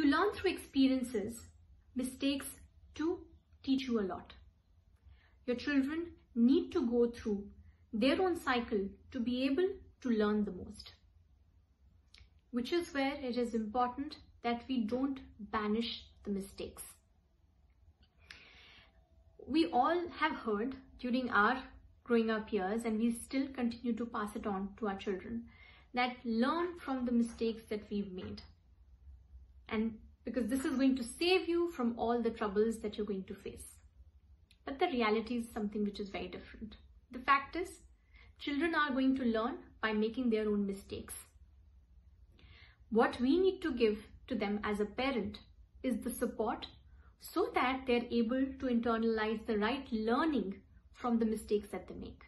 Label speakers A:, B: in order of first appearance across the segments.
A: learn through experiences, mistakes do teach you a lot. Your children need to go through their own cycle to be able to learn the most. Which is where it is important that we don't banish the mistakes. We all have heard during our growing up years, and we still continue to pass it on to our children, that learn from the mistakes that we've made. And because this is going to save you from all the troubles that you're going to face. But the reality is something which is very different. The fact is, children are going to learn by making their own mistakes. What we need to give to them as a parent is the support so that they're able to internalize the right learning from the mistakes that they make.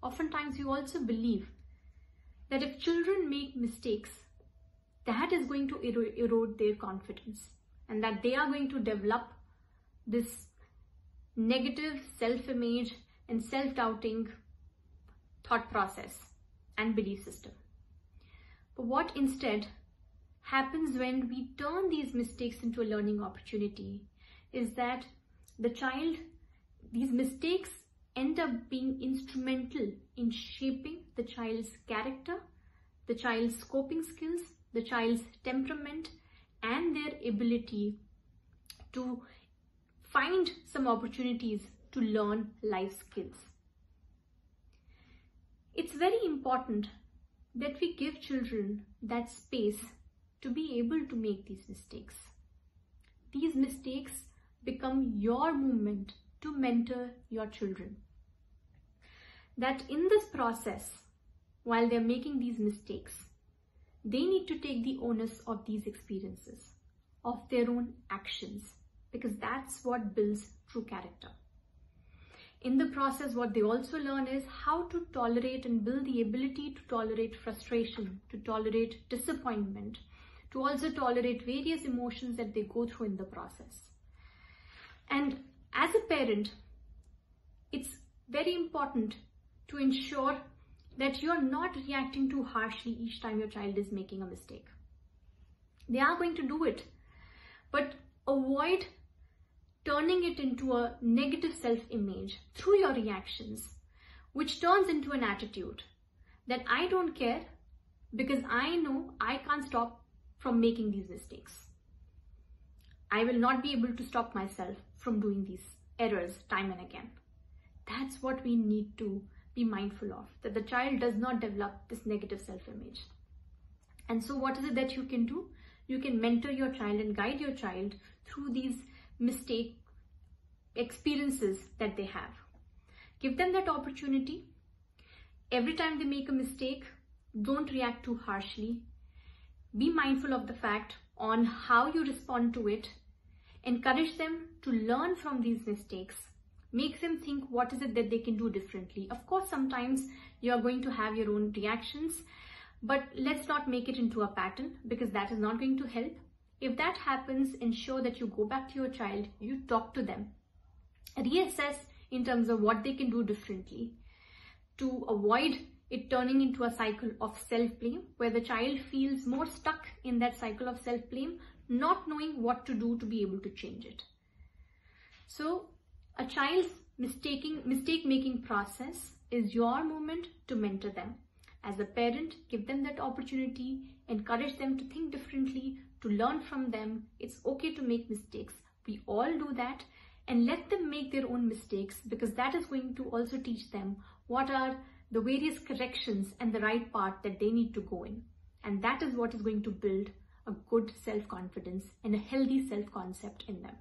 A: Oftentimes, we also believe that if children make mistakes, that is going to erode their confidence and that they are going to develop this negative self-image and self-doubting thought process and belief system. But what instead happens when we turn these mistakes into a learning opportunity is that these mistakes end up being instrumental in shaping the child's character, the child's coping skills, the child's temperament, and their ability to find some opportunities to learn life skills. It's very important that we give children that space to be able to make these mistakes. These mistakes become your movement to mentor your children. That in this process, while they're making these mistakes, they need to take the onus of these experiences, of their own actions, because that's what builds true character. In the process, what they also learn is how to tolerate and build the ability to tolerate frustration, to tolerate disappointment, to also tolerate various emotions that they go through in the process. And as a parent, it's very important to ensure that you're not reacting too harshly each time your child is making a mistake. They are going to do it, but avoid turning it into a negative self-image through your reactions, which turns into an attitude that I don't care because I know I can't stop from making these mistakes. I will not be able to stop myself from doing these errors time and again. That's what we need to be mindful of, that the child does not develop this negative self-image. And so what is it that you can do? You can mentor your child and guide your child through these mistake experiences that they have. Give them that opportunity. Every time they make a mistake, don't react too harshly. Be mindful of the fact on how you respond to it. Encourage them to learn from these mistakes. Make them think what is it that they can do differently. Of course, sometimes you are going to have your own reactions, but let's not make it into a pattern because that is not going to help. If that happens, ensure that you go back to your child, you talk to them, reassess in terms of what they can do differently to avoid it turning into a cycle of self-blame where the child feels more stuck in that cycle of self-blame, not knowing what to do to be able to change it. So a child's mistake-making process is your moment to mentor them. As a parent, give them that opportunity, encourage them to think differently, to learn from them. It's okay to make mistakes. We all do that, and let them make their own mistakes because that is going to also teach them what are the various corrections and the right path that they need to go in. And that is what is going to build a good self-confidence and a healthy self-concept in them.